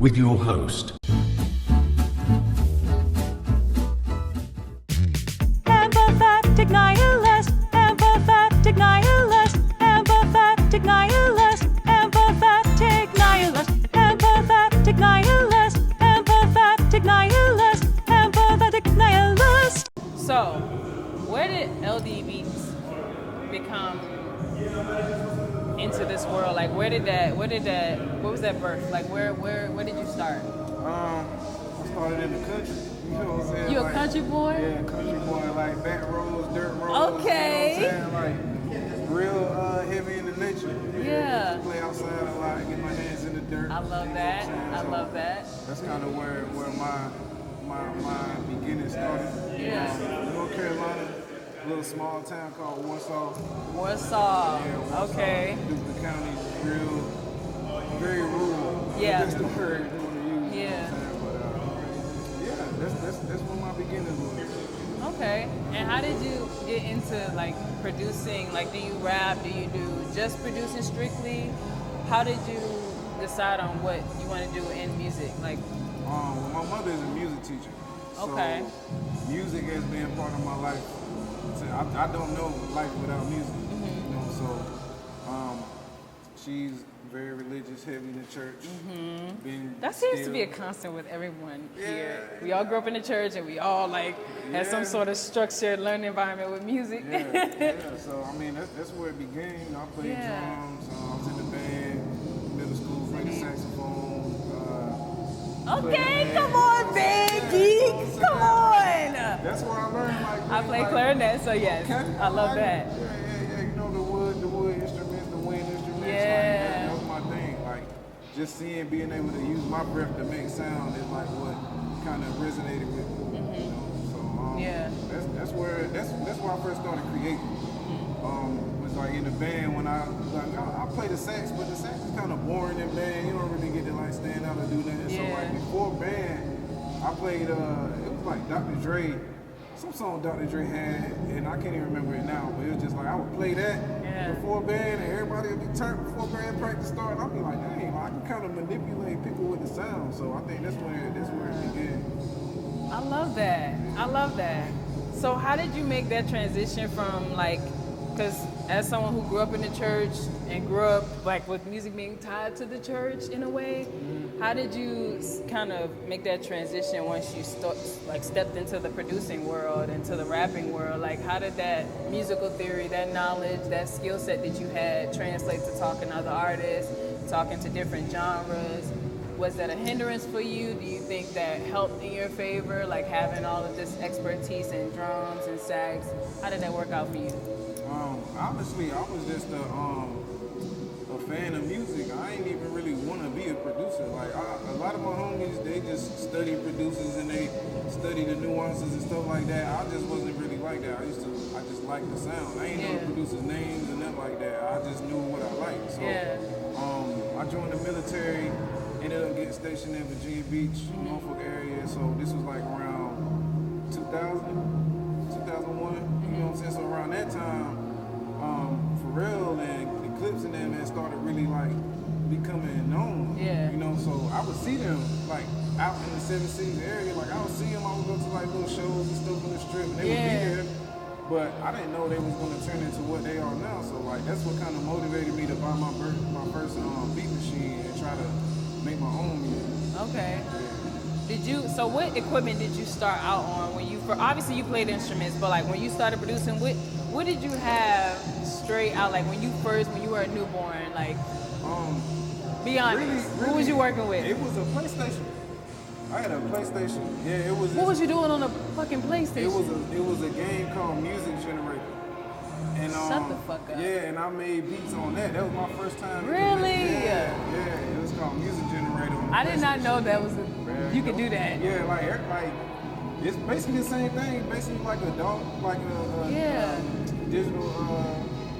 with your host, empathetic nihilist, empathetic nihilist, empathetic nihilist, empathetic nihilist, empathetic nihilist, empathetic nihilist, empathetic nihilist. So, where did LD Beats become into this world? Like, what was that birth? Like, where did you start? I started in the country. You know what I'm saying? You a like, country boy? Yeah, country boy, like back roads, dirt roads. Okay. You know what I'm saying? Like, real heavy in the nature. Yeah. Play outside a lot, get my hands in the dirt. I love that. I love that. That's kind of where my beginning started. Yeah. North Carolina, a little small town called Warsaw. Warsaw. Yeah, Warsaw. Okay. Duplin County, real, very rural. Yeah. That's the word you want to use. Yeah. That's where my beginnings was. Okay. And how did you get into like producing? Like, do you rap? Do you do just producing strictly? How did you decide on what you want to do in music? Like, Well, my mother is a music teacher. Okay. So music has been part of my life. So I don't know life without music. Mm-hmm. You know, so she's very religious, heavy in the church. Mm-hmm. That seems to be a constant with everyone here. We all grew up in the church, and we all like had some sort of structured learning environment with music. Yeah. So I mean, that's where it began. I played drums. I was in the band, middle school, played the saxophone. Okay, come on, big geek, come on. That's where I learned. I play clarinet, so yes, I love that. Yeah. You know the wood instruments, the wind instruments. Yeah. Like, that was my thing. Like just being able to use my breath to make sound is like what kind of resonated with me. You know? So that's where I first started creating. Was like in the band when I play the sax, but the sax is kind of boring in band. You don't really get to like stand out and do that. So like before band, I played it was like Dr. Dre, some song Dr. Dre had, and I can't even remember it now, but it was just like I would play that before band, and everybody would be turned before band practice started. I'd be like, dang, I can kind of manipulate people with the sound. So I think that's where it began. I love that. So how did you make that transition from like, because as someone who grew up in the church and grew up like with music being tied to the church in a way, how did you kind of make that transition once you stepped into the producing world, into the rapping world? Like, how did that musical theory, that knowledge, that skill set that you had translate to talking to other artists, talking to different genres? Was that a hindrance for you? Do you think that helped in your favor, like having all of this expertise in drums and sax? How did that work out for you? Honestly, I was just a fan of music. I ain't even really want to be a producer. Like a lot of my homies, they just study producers and they study the nuances and stuff like that. I just wasn't really like that. I just liked the sound. I ain't know the producers' names and nothing like that. I just knew what I liked. So I joined the military. Ended up getting stationed in Virginia Beach, Norfolk area. So this was like around 2000, 2001. You know what I'm saying? So around that time, Pharrell and the Clips and them started really like becoming known. Yeah. You know, so I would see them like out in the Seven Cities area. Like I would see them, I would go to like little shows and stuff on the strip, and they would be there. But I didn't know they was going to turn into what they are now. So like that's what kind of motivated me to buy my first beat machine and try to make my own music. Okay. So what equipment did you start out on when obviously you played instruments, but like when you started producing, what did you have straight out, like when you were a newborn, like, be honest, who was you working with? It was a PlayStation. I had a PlayStation. Yeah, it was. What was you doing on a fucking PlayStation? It was a game called Music Generator. And, Shut the fuck up. Yeah, and I made beats on that. That was my first time. Really? Yeah. It was called Music Generator. I did not know that was you could do that. Yeah, like it's basically the same thing. Basically like a DAW, like a digital,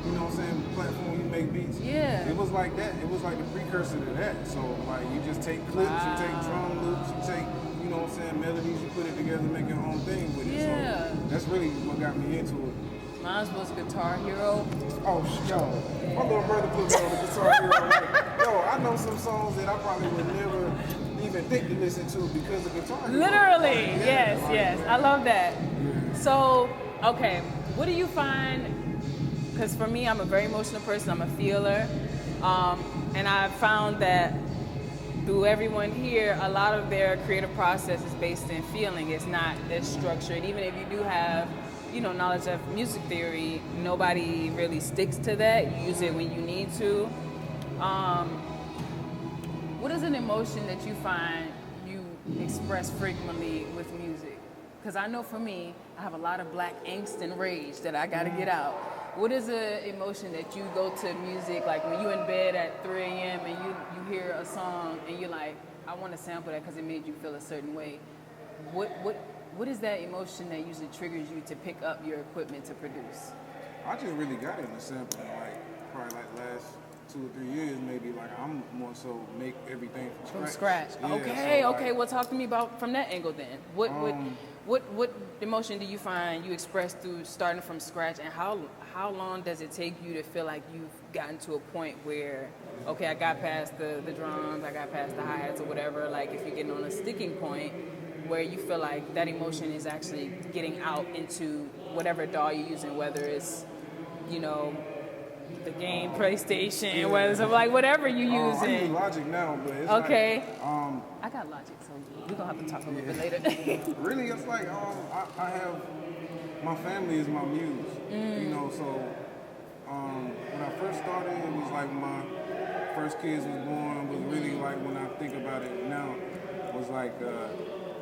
you know what I'm saying, platform you make beats. Yeah. It was like that. It was like the precursor to that. So like you just take clips, you take drum loops, you take, you know what I'm saying, melodies, you put it together, make your own thing with it. Yeah. So that's really what got me into it. Mine was Guitar Hero. Oh, yo. My little brother put me on the Guitar Hero. Yo, I know some songs that I probably would never even think to listen to because of Guitar Hero. Literally, Like, yes, like, yes. I love that. Yeah. So, okay, what do you find? Because for me, I'm a very emotional person. I'm a feeler, and I've found that through everyone here, a lot of their creative process is based in feeling. It's not as structured. Even if you do have, knowledge of music theory, nobody really sticks to that. You use it when you need to. What is an emotion that you find you express frequently with music? Because I know for me, I have a lot of black angst and rage that I got to get out. What is an emotion that you go to music, like when you're in bed at 3 a.m. and you hear a song and you're like, I want to sample that because it made you feel a certain way. What is that emotion that usually triggers you to pick up your equipment to produce? I just really got into sampling probably last 2 or 3 years maybe. Like I'm more so make everything from scratch. Yeah, Okay. Well, talk to me about from that angle then. What emotion do you find you express through starting from scratch, and how long does it take you to feel like you've gotten to a point where, okay, I got past the drums, I got past the hi-hats or whatever, like if you're getting on a sticking point where you feel like that emotion is actually getting out into whatever DAW you're using, whether it's, the game, PlayStation, whether it's like whatever you're using. I use Logic now, but it's okay. like, I got Logic, so we're gonna have to talk a little bit later. Really, it's like I have my family is my muse, So when I first started, it was like when my first kids was born. Was really like when I think about it now, was like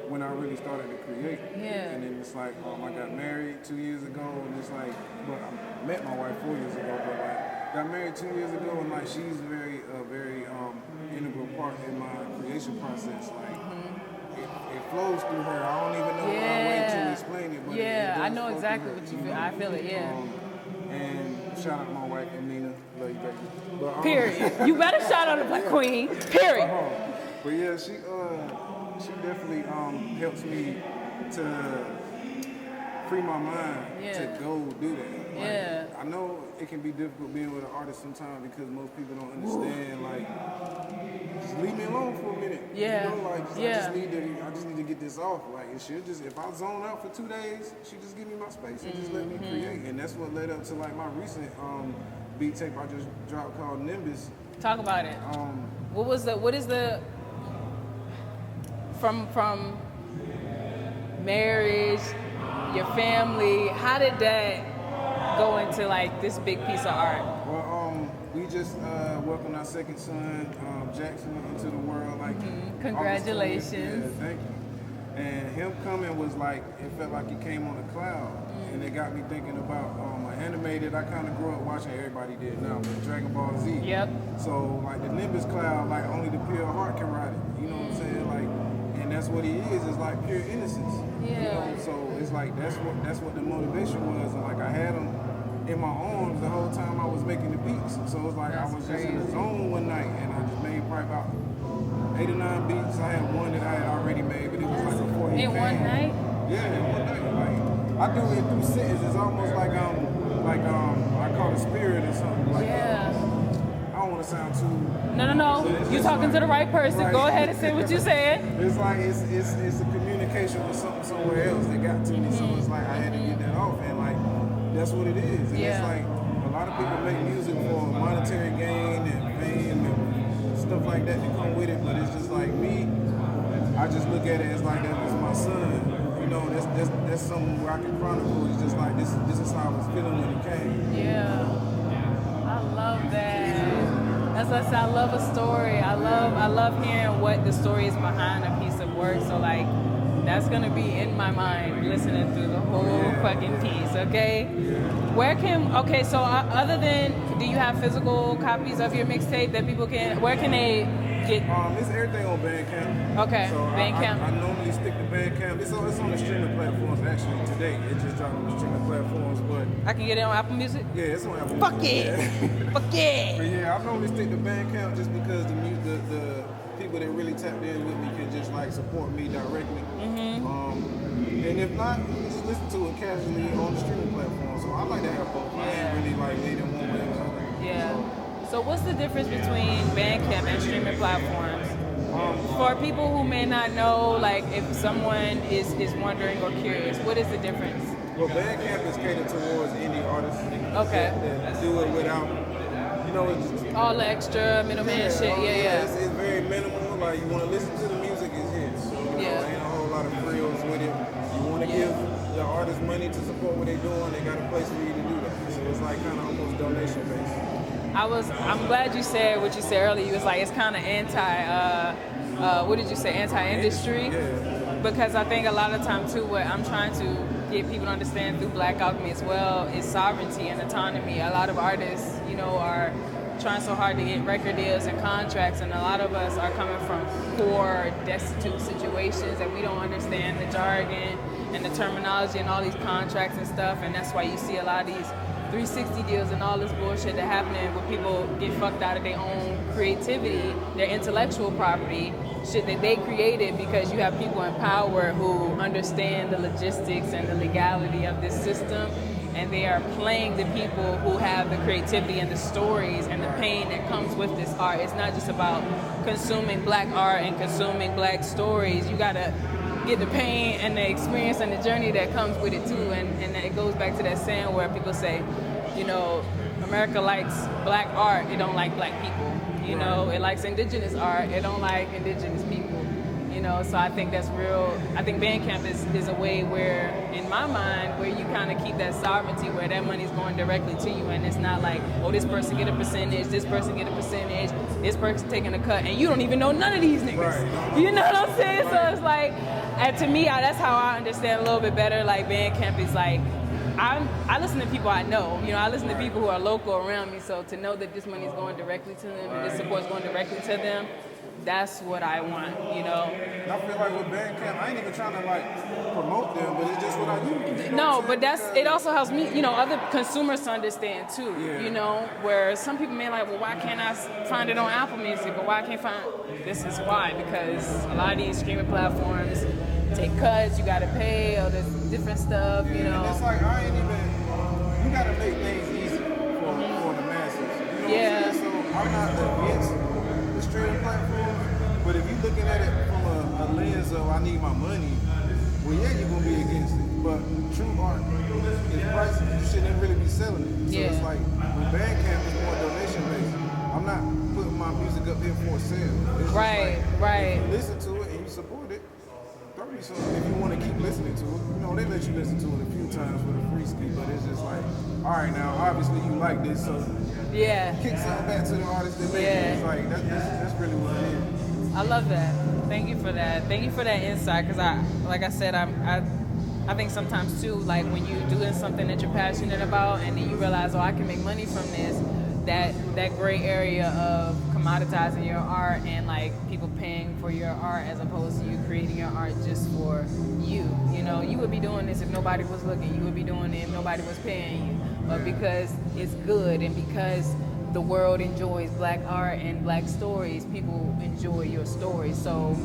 when I really started to create. Yeah. And then it's like I got married 2 years ago, and it's like, but I met my wife 4 years ago, but like got married 2 years ago, and like she's very integral part in my creation process. Like. It flows through her. I don't even know my way to explain it, but I know exactly what you feel. I feel it, and shout out to my wife, Nina. Love you, baby. But, period. You better shout out to Black Queen. Period. But yeah, she definitely helps me to free my mind to go do that. Like, I know it can be difficult being with an artist sometimes because most people don't understand. Like, just leave me alone for a minute. Yeah. I just need to get this off. Like, if I zone out for 2 days, she just give me my space and just let me create. And that's what led up to like my recent beat tape I just dropped called Nimbus. Talk about it. What is the from marriage, your family, how did that go into like this big piece of art? Well, we just welcomed our second son, Jackson, into the world. Like, congratulations! Yeah, thank you. And him coming was like, it felt like he came on a cloud, and it got me thinking about animated. I kind of grew up watching, everybody did now, but Dragon Ball Z. Yep. So like the Nimbus cloud, like only the pure heart can ride it. You know what I'm saying? Like, and that's what he is like pure innocence. Yeah. So it's like that's what the motivation was, and like I had him in my arms the whole time I was making the beats. So it was like I was just in the zone one night, and I just made probably about 8 or 9 beats. I had one that I had already made, but it was like before he came. In one night? Yeah, in one night. Like I do it through sentences. It's almost like I call it spirit or something. Like, I don't want to sound too. No. You're talking to the right person. Right. Go ahead and say what you said. It's like it's a communication with something somewhere else that got to me. So it's like I had to get that off, and like that's what it is. And it's like a lot of people make music for monetary gain and fame and stuff like that come with it, but it's just like me. I just look at it as like that was my son. You know, that's something where I can chronicle. It's just like this is how I was feeling when it came. Yeah. I love that. That's what I said. I love a story. I love hearing what the story is behind a piece of work. So like that's gonna be in my mind listening through the whole fucking piece, okay? So other than, do you have physical copies of your mixtape that people where can they get? It's everything on Bandcamp. Okay, so Bandcamp. I normally stick to Bandcamp. It's on the streaming platforms actually today. It just dropped on the streaming platforms, but I can get it on Apple Music? Yeah, it's on Apple Fuck Music. yeah! Fuck yeah! But yeah, I normally stick to Bandcamp just because the people that really tapped in with me can just like support me directly. And if not, you can just listen to it casually on the streaming platform. So I like to have both. I ain't really like leaning one way or the other. Yeah. So what's the difference between Bandcamp and streaming platforms? For people who may not know, like if someone is wondering or curious, what is the difference? Well, Bandcamp is catered towards indie artists. Okay. That do it without, it's All the extra middleman shit, yeah. It's very minimal. Like you want to listen to the music, it's here. So ain't a whole lot of frills with it. You want to give the artists money to support what they're doing, they got a place for you to do that. So it's like kind of almost donation based. I'm glad you said what you said earlier. You was like, it's kind of what did you say, anti-industry? Yeah. Because I think a lot of time too, what I'm trying to get people to understand through Black Alchemy as well is sovereignty and autonomy. A lot of artists, are trying so hard to get record deals and contracts, and a lot of us are coming from poor, destitute situations, and we don't understand the jargon and the terminology and all these contracts and stuff, and that's why you see a lot of these 360 deals and all this bullshit that happening where people get fucked out of their own creativity, their intellectual property, shit that they created, because you have people in power who understand the logistics and the legality of this system, and they are playing the people who have the creativity and the stories and the pain that comes with this art. It's not just about consuming Black art and consuming Black stories. You gotta get the pain and the experience and the journey that comes with it too, and it goes back to that saying where people say, America likes Black art, it don't like Black people. It likes indigenous art, it don't like indigenous people. So I think that's real. I think Bandcamp is a way where, in my mind, where you kind of keep that sovereignty, where that money's going directly to you, and it's not like, oh, this person get a percentage, this person get a percentage, this person taking a cut, and you don't even know none of these niggas. Right. You know what I'm saying? So it's like, and to me, that's how I understand a little bit better. Like Bandcamp is like, I listen to people I know. I listen to people who are local around me. So to know that this money is going directly to them and this support is going directly to them, that's what I want. And I feel like with Bandcamp, I ain't even trying to promote them, but it's just what I use. No, but it also helps me, other consumers to understand too. Yeah. Where some people may like, well, why can't I find it on Apple Music? But why I can't find? This is why, because a lot of these streaming platforms take cuts. You gotta pay all this different stuff. And it's like you gotta make things easy for the masses. What I'm saying? So I'm not against the streaming platform, but if you're looking at it from a lens of I need my money, well, you're gonna be against it. But true art is pricey. You shouldn't really be selling it. So it's like with Bandcamp, it's more donation based. I'm not putting my music up here for sale. It's right. If you listen to it and you support it, throw me some. If you want to keep listening to it, they let you listen to it a few times with a free ski, but it's just like, all right, now obviously you like this, so kick something back to the artist that made it. It's like that's really what it is. I love that. Thank you for that. Thank you for that insight, because like I said, I think sometimes too, like when you're doing something that you're passionate about and then you realize, I can make money from this, that gray area of commoditizing your art and like people paying for your art as opposed to you creating your art just for you. You would be doing this if nobody was looking. You would be doing it if nobody was paying you. But because it's good and because the world enjoys Black art and Black stories, people enjoy your stories. So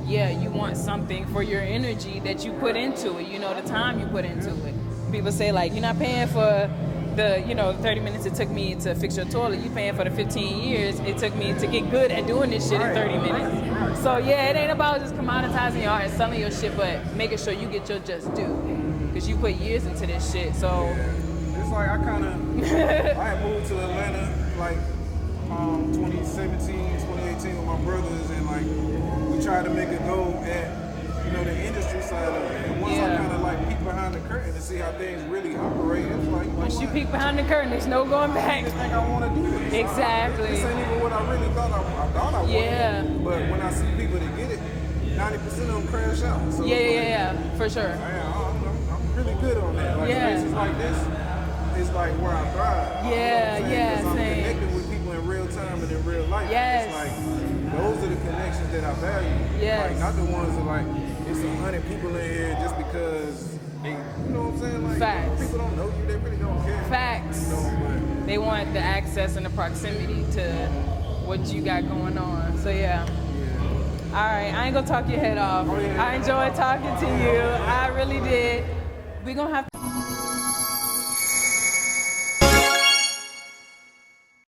you want something for your energy that you put into it, the time you put into it. People say like, you're not paying for the 30 minutes it took me to fix your toilet, you paying for the 15 years it took me to get good at doing this shit in 30 minutes. So it ain't about just commoditizing your art and selling your shit, but making sure you get your just due, because you put years into this shit. So it's like I had moved to Atlanta like 2017, 2018 with my brothers, and like we tried to make a go at the industry side of it. And once I kind of like peek behind the curtain to see how things really operate, it's like, once you peek behind the curtain, there's no going back. I don't think I want to do this. Exactly. This ain't even what I really thought I wanted. Yeah. But when I see people that get it, 90% of them crash out. So for sure. I'm really good on that. Like spaces like this, it's like where I thrive. Because I'm same. connecting with people in real time and in real life. Yes. It's like those are the connections that I value. Yes. Like not the ones that like it's 100 people in here just because they, you know what I'm saying? Like Facts. people don't know you, they really don't care. Facts. But they want the access and the proximity to what you got going on. So all right, I ain't gonna talk your head off. I enjoyed talking to you. I really did. We're gonna have